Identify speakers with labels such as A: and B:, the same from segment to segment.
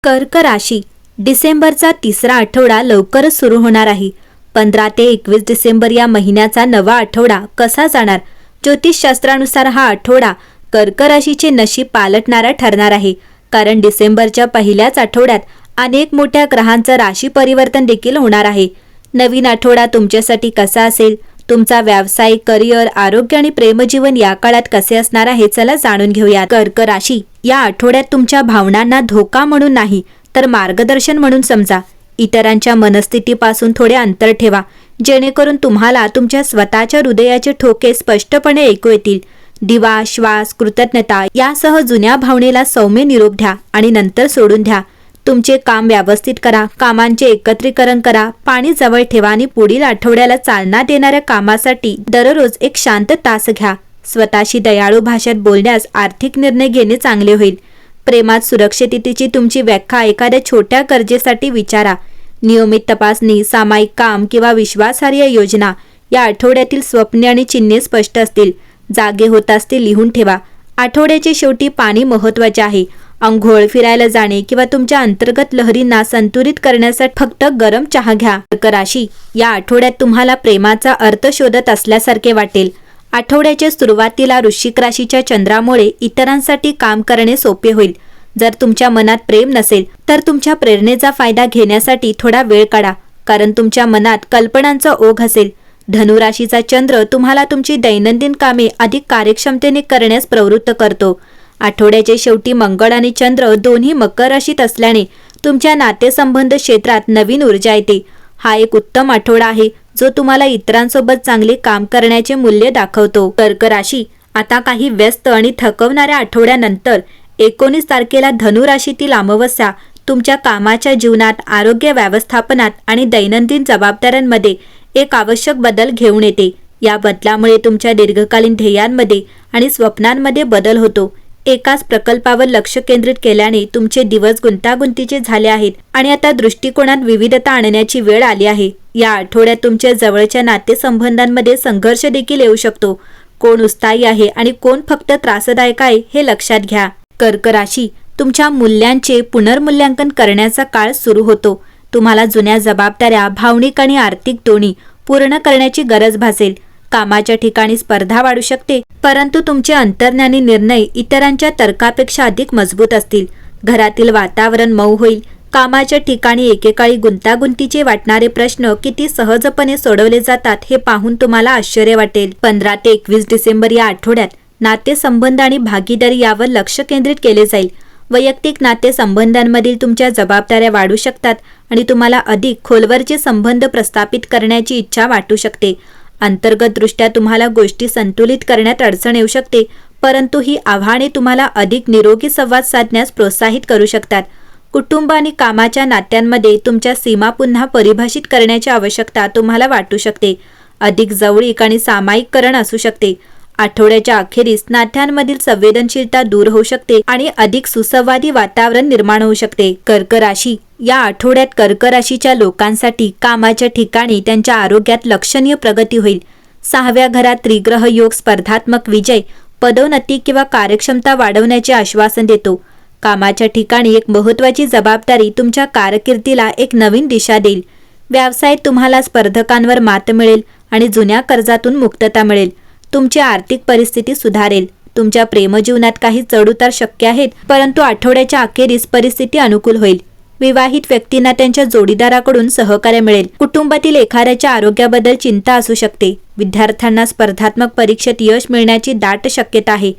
A: कर्क राशी डिसेंबरचा तिसरा आठवडा लवकरच सुरू होणार आहे. 15 ते 21 डिसेंबर या महिन्याचा नवा आठवडा कसा जाणार? ज्योतिषशास्त्रानुसार हा आठवडा कर्क राशीचे नशीब पालटणारा ठरणार आहे. कारण डिसेंबरच्या पहिल्याच आठवड्यात अनेक मोठ्या ग्रहांचं राशी परिवर्तन देखील होणार आहे. नवीन आठवडा तुमच्यासाठी कसा असेल? तुमचा व्यवसाय, करिअर, आरोग्य आणि प्रेमजीवन या काळात कसे असणार आहे? चला जाणून घेऊया. कर्क राशी या आठवड्यात तुमच्या भावनांना धोका म्हणून नाही तर मार्गदर्शन म्हणून समजा. इतरांच्या मनस्थितीपासून थोडे अंतर ठेवा, जेणेकरून तुम्हाला तुमच्या स्वतःच्या हृदयाचे ठोके स्पष्टपणे ऐकू येतील. दिवा, श्वास, कृतज्ञता यासह जुन्या भावनेला सौम्य निरोप द्या आणि नंतर सोडून द्या. तुमचे काम व्यवस्थित करा, कामांचे एकत्रीकरण करा, पाणी जवळ ठेवा आणि पुढील आठवड्याला चालना देणाऱ्या कामासाठी दररोज एक शांत तास घ्या. स्वतःशी दयाळू भाषेत बोलण्यास आर्थिक निर्णय घेणे चांगले होईल. प्रेमात सुरक्षिततेची तुमची व्याख्या एखाद्या छोट्या गरजेसाठी विचारा. नियमित तपासणी, सामायिक काम किंवा विश्वासार्ह योजना या आठवड्यातील स्वप्ने आणि चिन्हे स्पष्ट असतील. जागे होत असते लिहून ठेवा. आठवड्याच्या शेवटी पाणी महत्त्वाचे आहे. अंघोळ, फिरायला जाणे किंवा तुमच्या अंतर्गत लहरींना संतुलित करण्यासाठी फक्त गरम चहा घ्या. कर्क राशी या आठवड्यात तुम्हाला प्रेमाचा अर्थ शोधत असल्यासारखे वाटेल. आठवड्याच्या सुरुवातीला वृश्चिक राशीच्या चंद्रामुळे इतरांसाठी काम करणे सोपे होईल. जर तुमच्या मनात प्रेम नसेल तर तुमच्या प्रेरणेचा फायदा घेण्यासाठी थोडा वेळ काढा, कारण तुमच्या मनात कल्पनांचा ओघ असेल. धनुराशीचा चंद्र तुम्हाला तुमची दैनंदिन कामे अधिक कार्यक्षमतेने करण्यास प्रवृत्त करतो. आठवड्याच्या शेवटी मंगळ आणि चंद्र दोन्ही मकर राशीत असल्याने तुमच्या नातेसंबंध क्षेत्रात नवीन ऊर्जा येते. हा एक उत्तम आठवडा आहे जो तुम्हाला इतरांसोबत चांगले काम करण्याचे मूल्य दाखवतो. कर्क राशी आता काही व्यस्त आणि थकवणाऱ्या आठवड्यानंतर 19 तारखेला धनु राशीतील अमावस्या तुमच्या कामाच्या जीवनात, आरोग्य व्यवस्थापनात आणि दैनंदिन जबाबदाऱ्यांमध्ये एक आवश्यक बदल घेऊन येते. या बदलामुळे तुमच्या दीर्घकालीन ध्येयांमध्ये आणि स्वप्नांमध्ये बदल होतो. एकाच प्रकल्पावर लक्ष केंद्रित केल्याने तुमचे दिवस गुंतागुंतीचे झाले आहेत आणि आता दृष्टिकोनात विविधता आणण्याची वेळ आली आहे. या आठवड्यात तुमच्या जवळच्या नातेसंबंधांमध्ये संघर्ष देखील येऊ शकतो. कोण उत्साही आहे आणि कोण फक्त त्रासदायक आहे हे लक्षात घ्या. कर्क राशी तुमच्या मूल्यांचे पुनर्मूल्यांकन करण्याचा काळ सुरू होतो. तुम्हाला जुन्या जबाबदाऱ्या, भावनिक आणि आर्थिक दोन्ही पूर्ण करण्याची गरज भासेल. कामाच्या ठिकाणी स्पर्धा वाढू शकते, परंतु तुमचे अंतर्ज्ञानी निर्णय इतरांच्या तर्कापेक्षा अधिक मजबूत असतील. घरातील वातावरण मऊ होईल. कामाच्या ठिकाणी एकेकाळी गुंतागुंतीचे वाटणारे प्रश्न किती सहजपणे सोडवले जातात हे पाहून तुम्हाला आश्चर्य वाटेल. 15 ते 21 डिसेंबर या आठवड्यात नातेसंबंध आणि भागीदारी यावर लक्ष केंद्रित केले जाईल. वैयक्तिक नातेसंबंधांमधील तुमच्या जबाबदाऱ्या वाढू शकतात आणि तुम्हाला अधिक खोलवरचे संबंध प्रस्थापित करण्याची इच्छा वाटू शकते. अंतर्गतदृष्ट्या तुम्हाला गोष्टी संतुलित करण्यात अडचण येऊ शकते, परंतु ही आव्हाने तुम्हाला अधिक निरोगी संवाद साधण्यास प्रोत्साहित करू शकतात. कुटुंब आणि कामाच्या नात्यांमध्ये तुमच्या सीमा पुन्हा परिभाषित करण्याची आवश्यकता तुम्हाला वाटू शकते. अधिक जवळीक आणि सामायिककरण असू शकते. आठवड्याच्या अखेरीस नात्यांमधील संवेदनशीलता दूर होऊ शकते आणि अधिक सुसंवादी वातावरण निर्माण होऊ शकते. कर्क राशी या आठवड्यात कर्क राशीच्या लोकांसाठी कामाच्या ठिकाणी त्यांच्या आरोग्यात लक्षणीय प्रगती होईल. 6व्या घरात त्रिग्रह योग स्पर्धात्मक विजय, पदोन्नती किंवा कार्यक्षमता वाढवण्याचे आश्वासन देतो. कामाच्या ठिकाणी एक महत्त्वाची जबाबदारी तुमच्या कारकिर्दीला एक नवीन दिशा देईल. व्यवसायात तुम्हाला स्पर्धकांवर मात मिळेल आणि जुन्या कर्जातून मुक्तता मिळेल. तुमची आर्थिक परिस्थिती सुधारेल. तुमच्या प्रेमजीवनात काही चढउतार शक्य आहेत, परंतु आठवड्याच्या अखेरीस परिस्थिती अनुकूल होईल. विवाहित व्यक्तींना त्यांच्या जोडीदाराकडून सहकार्य मिळेल. कुटुंबातील एखाद्याच्या आरोग्याबद्दल चिंता असू शकते. विद्यार्थ्यांना स्पर्धात्मक परीक्षेत यश मिळण्याची दाट शक्यता आहे.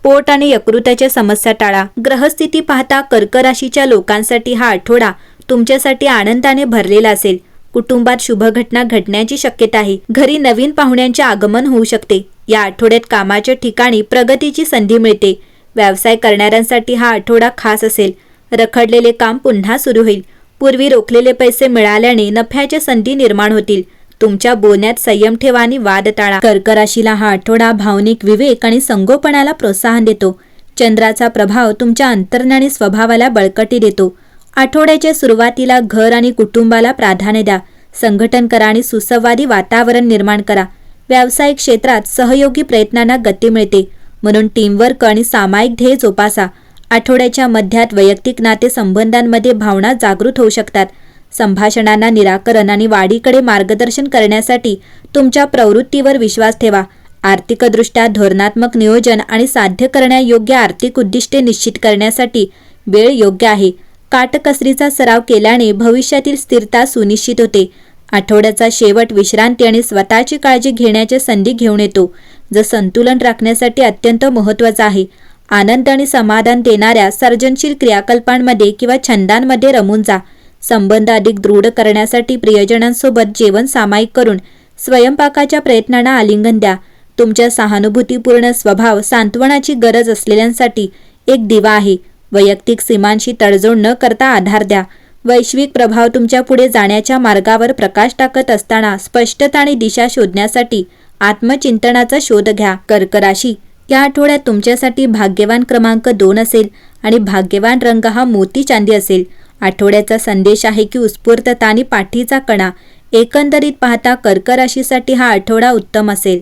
A: पोट आणि यकृताच्या समस्या टाळा. ग्रहस्थिती पाहता कर्क राशीच्या लोकांसाठी हा आठवडा तुमच्यासाठी आनंदाने भरलेला असेल. कुटुंबात शुभ घटना घडण्याची शक्यता आहे. घरी नवीन पाहुण्यांचे आगमन होऊ शकते. या आठवड्यात कामाच्या ठिकाणी प्रगतीची संधी मिळते. व्यवसाय करणाऱ्यांसाठी हा आठवडा खास असेल. रखडलेले काम पुन्हा सुरू होईल. पूर्वी रोखलेले पैसे मिळाल्याने नफ्याच्या संधी निर्माण होतील. तुमच्या बोलण्यात संयम ठेवा आणि वाद टाळा. कर्क राशीला हा आठवडा भावनिक विवेक आणि संगोपनाला प्रोत्साहन देतो. चंद्राचा प्रभाव तुमच्या अंतर्ज्ञानी स्वभावाला बळकटी देतो. आठवड्याच्या सुरुवातीला घर आणि कुटुंबाला प्राधान्य द्या. संघटन करा आणि सुसंवादी वातावरण निर्माण करा. व्यावसायिक क्षेत्रात सहयोगी प्रयत्नांना गती मिळते, म्हणून टीमवर्क आणि सामायिक ध्येय जोपासा. आठवड्याच्या मध्यात वैयक्तिक नातेसंबंधांमध्ये भावना जागृत होऊ शकतात. संभाषणांना निराकरण आणि वाढीकडे मार्गदर्शन करण्यासाठी तुमच्या प्रवृत्तीवर विश्वास ठेवा. आर्थिकदृष्ट्या धोरणात्मक नियोजन आणि साध्य करण्यायोग्य आर्थिक उद्दिष्टे निश्चित करण्यासाठी वेळ योग्य आहे. काटकसरीचा सराव केल्याने भविष्यातील स्थिरता सुनिश्चित होते. आठवड्याचा शेवट विश्रांती आणि स्वतःची काळजी घेण्याची संधी घेऊन येतो, जो संतुलन राखण्यासाठी अत्यंत महत्त्वाचा आहे. आनंद आणि समाधान देणाऱ्या सर्जनशील क्रियाकल्पांमध्ये किंवा छंदांमध्ये रमून जा. संबंध अधिक दृढ करण्यासाठी प्रियजनांसोबत जेवण सामायिक करून स्वयंपाकाच्या प्रयत्नांना आलिंगन द्या. तुमच्या सहानुभूतीपूर्ण स्वभाव सांत्वनाची गरज असलेल्यांसाठी एक दिवा आहे. वैयक्तिक सीमांशी तडजोड न करता आधार द्या. वैश्विक प्रभाव तुमच्या पुढे जाण्याच्या मार्गावर प्रकाश टाकत असताना स्पष्टता आणि दिशा शोधण्यासाठी आत्मचिंतनाचा शोध घ्या. कर्क राशी, या आठवड्यात तुमच्यासाठी भाग्यवान क्रमांक 2 असेल आणि भाग्यवान रंग हा मोती चांदी असेल. आठवड्याचा संदेश आहे की उत्स्फूर्तता आणि पाठीचा कणा. एकंदरीत पाहता कर्क राशीसाठी हा आठवडा उत्तम असेल.